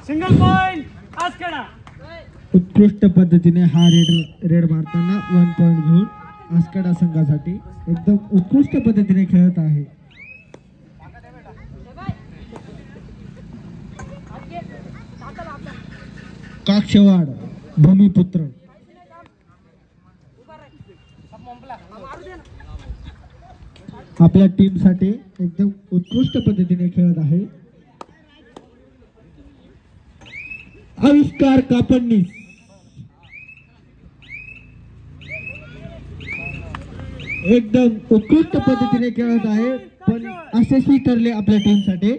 Single point आसकडा उत्कृष्ट पद्धतीने हा रेड मारताना 1 पॉइंट घेऊन आसकडा संघासाठी एकदम उत्कृष्ट पद्धतीने खेळत आहे. काक्षवाड भूमिपुत्र आपल्या टीम साठी एकदम उत्कृष्ट पद्धतीने खेळत आहे. आविष्कार कापडनीस एकदम उत्कृष्ट पद्धतीने खेळत आहे पण यशस्वी ठरले आपल्या टीम साठी.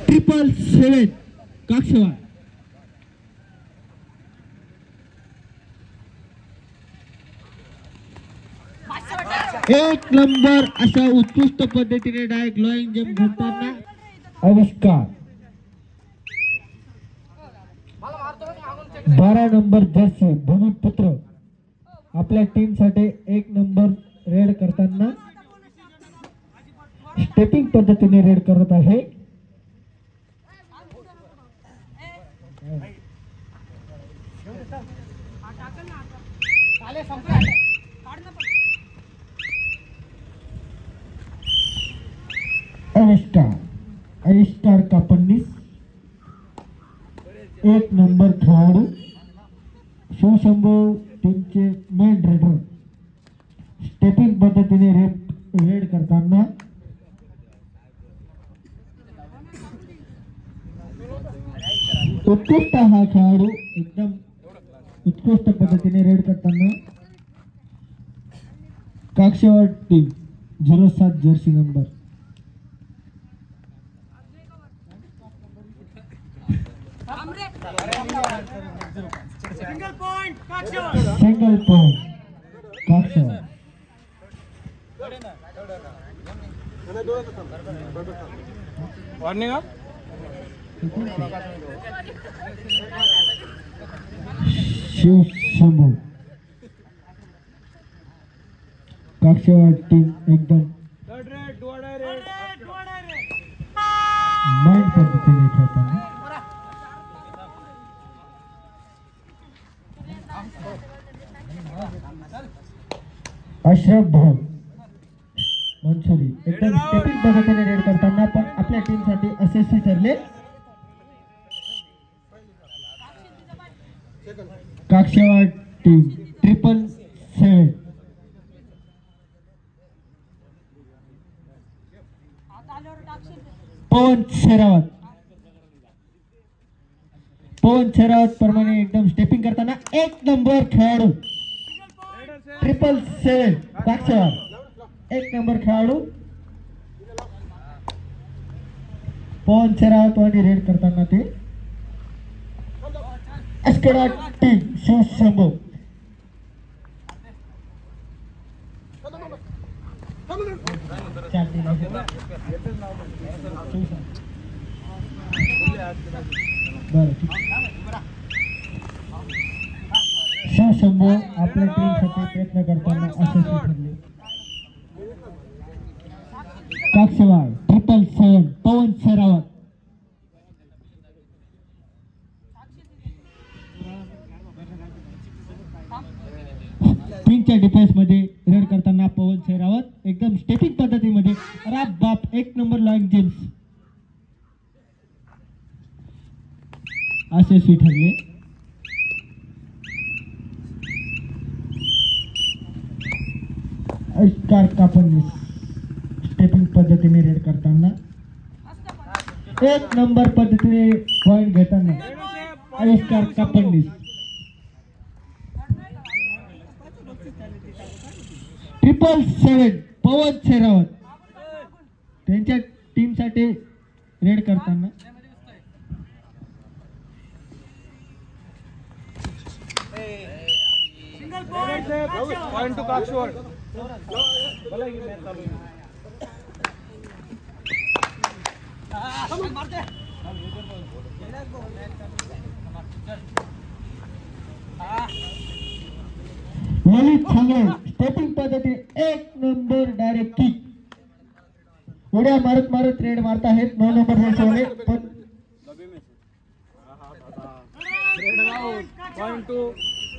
ट्रिपल 7 काक्षवाड एक नंबर अशा उत्कृष्ट पद्धतीने डायरेक्ट लॉईंग जंप घेताना आविष्कार 12 नंबर जर्सी भूमिपुत्र आपल्या टीम साठी 1 नंबर रेड करताना स्टेपिंग पद्धतीने रेड करत आहे. आविष्कार कापडनीस 1 नंबर खेळाडू शिवशंभू टीमचे मेन रेडर स्टेपिंग पद्धतीने रेड करताना उत्कृष्ट हा खेळाडू एकदम उत्कृष्ट पद्धतीने रेड करताना Kakshwad team 07 jersey number single point Kakshwad warning Shivshambhu Kakshwad team एकदम माइंड पद्धतीने खेळताना अशरफ भाऊ मंसुरी एकदम स्टेपिंग पद्धतीने रेड करताना पण आपल्या टीम साठी यशस्वी ठरले. काक्षवाड टीम 777 पवन शेरावत प्रमाणे एकदम स्टेपिंग करताना 1 नंबर खेळाडू 777 काक्षवाड 1 नंबर खेळाडू पवन शेरावत वाणी रेड करताना ते आसकडा टीम शिवशंभू शिवशंभू आपल्या टीमसाठी प्रयत्न करताना यशस्वी ठरले. काक्षवाड 777 पवन शेरावत टीमच्या डिफेन्स मध्ये रेड करताना पवन शेरावत एकदम स्टेपिंग पद्धतीमध्ये अरे बाप 1 नंबर लॉईंग जेम्स यशस्वी ठरले. आविष्कार कापडनीस स्टेपिंग पद्धतीने रेड करताना 1 नंबर पद्धतीने पॉइंट घेताना आविष्कार कापडनीस 777 पवन शेरावत त्यांच्या टीम साठी रेड करताना पॉइंट टू काक्षवाड ललित छांगळे स्टेपिंग पद्धती एक नंबर डायरेक्ट किक उड्या मारत मारत रेड मारत आहेत 9 नंबर जर्सीवाले पण Red out. Point to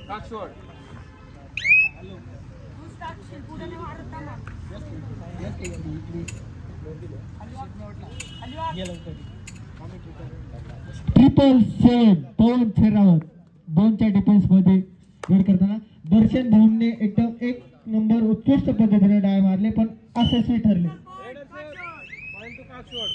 Kakshwar. Triple same Pawan Sehrawat दोनच्या डिफेन्स मध्ये रेड करताना दर्शन भाऊंनी एकदम एक नंबर उत्कृष्ट पद्धतीने डाय मारले पण अयशस्वी ठरले. Point to Kakshwar.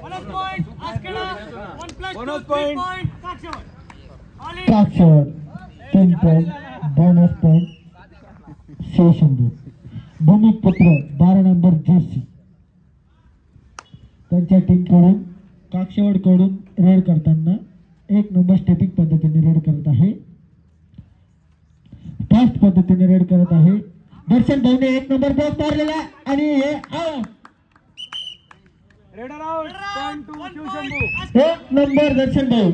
Bonus point, Askeda. 1 plus 2, Bonus 3 point. point, Kakshwar. All in. Kakshwar 3 point bonus point Sheshandu Bhumiputra 12 number jersey त्यांच्या टीम कडून काक्षवड कडून रेड करताना एक नंबर स्टेपिंग पद्धतीने रेड करत आहे. फास्ट पद्धतीने रेड करत आहे. दर्शन भाऊने एक नंबर बॉक्स मारलेला आणि हे out. Red out. Point to 1 Shambhu. point, एक नंबर दर्शन भाऊ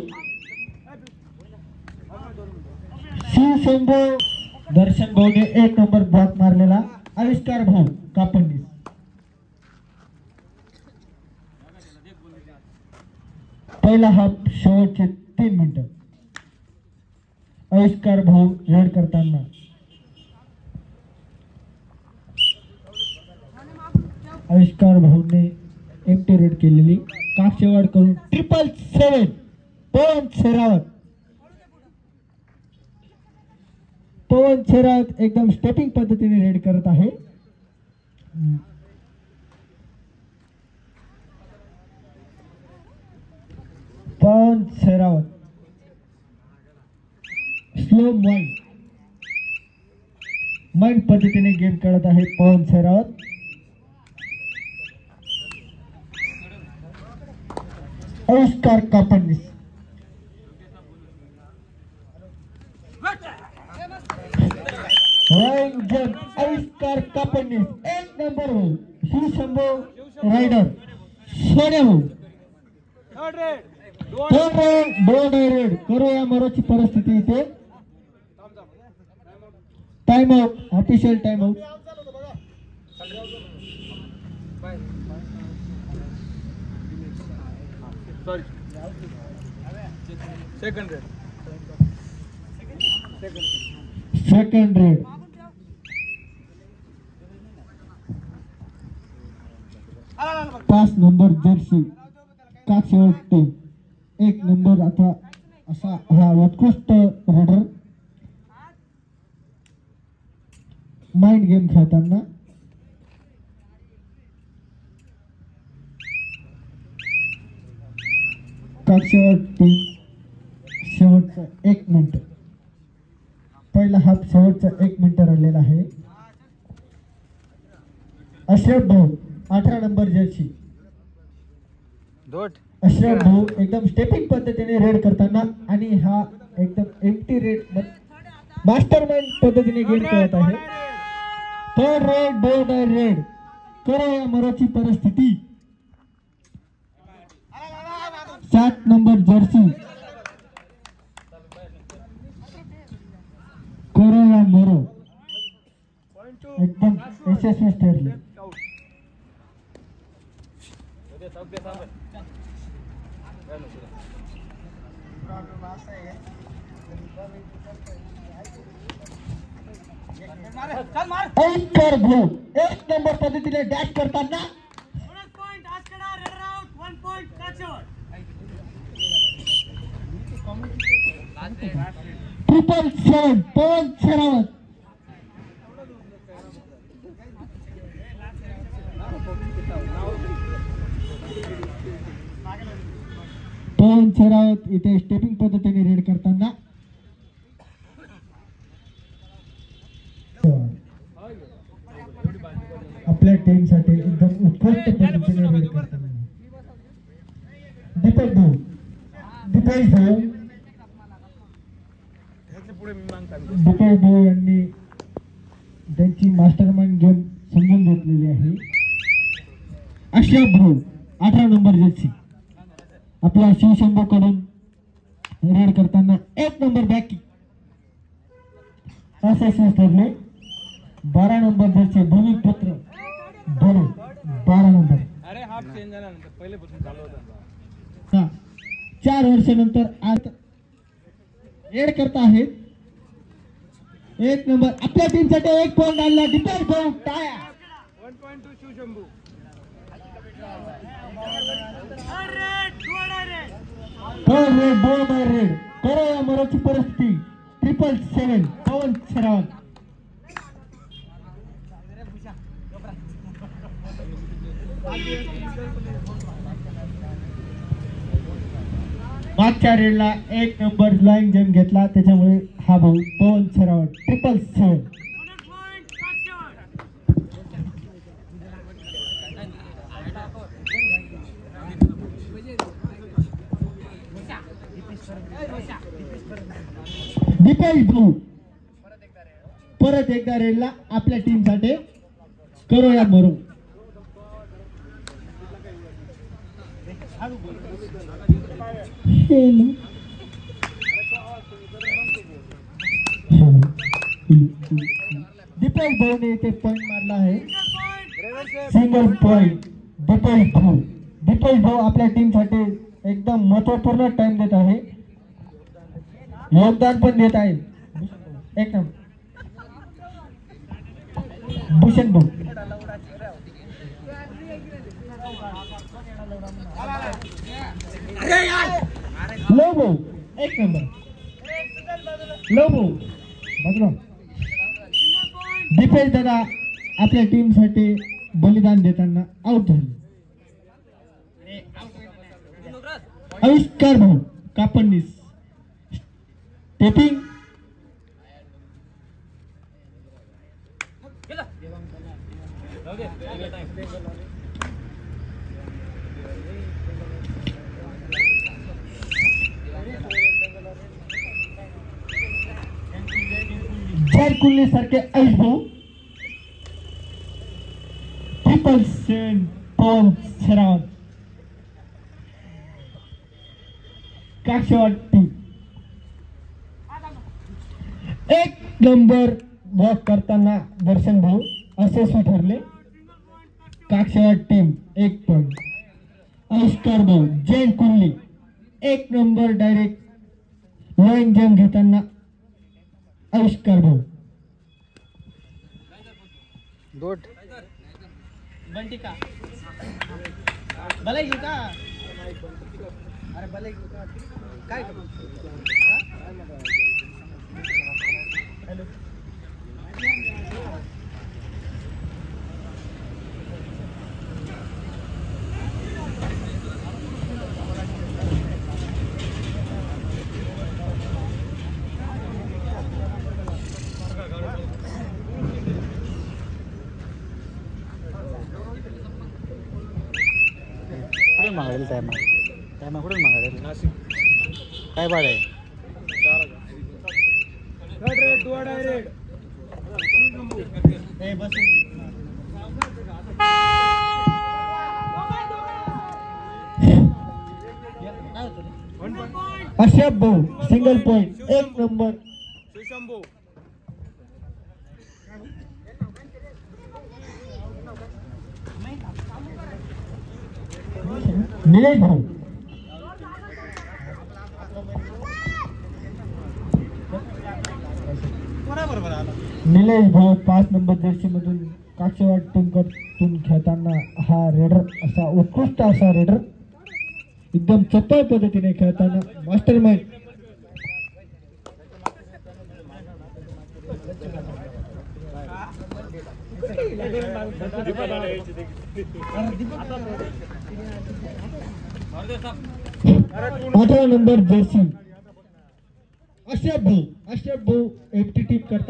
शिवशंभू दर्शन भाऊने एक नंबर ब्लॉक मारलेला आविष्कार भाऊ कापडणी पहिला हाफ शेवटचे 3 मिनिटं आविष्कार भाऊ रेड करताना आविष्कार भाऊने एमटी रेड केलेली काक्षेवाड करून 777 पवन शेरावत एकदम स्टेपिंग पद्धतीने रेड करत आहे. पवन शेरावत स्लो माइंड पद्धतीने गेम खेळत आहे. पवन शेरावत आविष्कार कापडणीस आविष्कार कापडणीस एक नंबर हो शिवशंभू रायडर सोन्या हो Third red. दोन रेड करू या मरोची परिस्थिती इथे. Time out official time out. Sorry. Second red. Second raid 5 number jersey Kakshwad team एक नंबर आता असा हा उत्कृष्ट रेडर माइंड गेम खेळताना काक्षेवाड टीम शेवटचा 1 मिनिट पहिला हाफ शेवटचा 1 मिनिट राहिलेला आहे. अशरफ भाऊ 18 नंबर जर्सी अशरफ भाऊ एकदम स्टेपिंग पद्धतीने रेड करताना आणि हा एकदम एम्प्टी रेड मास्टर माइंड पद्धतीने गेम खेळत आहे. थर्ड रेड बोर्ड रेड करो या मरोची परिस्थिती. 7 नंबर जर्सी करो या मरो एकदम यशस्वी ठरले. आविष्कार भाऊ एक नंबर पद्धतीने डॅश करताना bonus point, Askeda. Red out. 1 point, Kakshwar. 777 पवन शेरावत पवन शेरावत इथे स्टेपिंग पद्धतीने रेड करताना टीमसाठी एकदम उत्कृष्ट पद्धतीने रेड करताना दीपक भाऊ यांनी त्यांची मास्टरमाइंड गेम समजून घेतलेली आहे. अशरफ भाऊ 18 नंबर जर्सी आपला शिवशंभू कडून रेड करताना 1 नंबर बॅकी असे ठरले. 12 नंबर जर्सी भूमिपुत्र धोनी 12 नंबर. अरे हाफ चेंज झाल्यानंतर पहिलेपासून चालू होता. 4 वर्षानंतर आज रेड करत आहेत. 1 नंबर आपल्या टीमसाठी 1 पॉइंट आणला. डिफेंस भाऊ टाळ्या. 1.2 शिवशंभू. थर्ड रेड करो या मराठी परिस्थिती 777 पवन शेरावत. मागच्या रेडला 1 नंबर फ्लाइंग जंप घेतला त्याच्यामुळे हा भाऊ पवन शेरावत 777. दीपेश भाऊ परत एकदा रेडला आपल्या टीम साठी करो या मरू. दीपेश भाऊने इथे पॉइंट मारला आहे. सिंगल पॉइंट दीपेश भाऊ आपल्या टीम साठी एकदम महत्वपूर्ण टाइम देत आहे. योगदान पण देत आहे. एक नंबर भूषण भाऊ लो भाऊ 1 नंबर लो भाऊ बघा. दीपेश दादा आपल्या टीम साठी बलिदान देताना आउट झाले. आविष्कार भाऊ कापडनीस टेपिंग जय कुल्ले सारखे आयुष भाऊ 777 पवन शेरावत काक्षवाड टीम 1 नंबर वॉक करताना दर्शन भाऊ असे ठरले. काक्षवाड टीम 1 पॉइंट. आविष्कार भाऊ जैन कुल्ली 1 नंबर डायरेक्ट लाईन जंप घेताना आविष्कार भाऊ. गोट बंटी का भले घेऊ का. अरे भले घेऊ का काय हॅलो मागायला टायमा कुठून मागायला नाशिक काय भाडं आहे. 4,000. थर्ड रेड 2 रेड ए बस अशरफ भाऊ single point 1 number Shivshambhu. Nilesh भाऊ निलेश भाऊ 5 नंबर जर्सी मधून काक्षवाड टीमकडून खेळताना हा रेडर असा उत्कृष्ट असा रेडर एकदम चपळ पद्धतीने खेळताना मास्टरमाइंड नंबर जर्सी अशरफ भाऊ FT टीम करता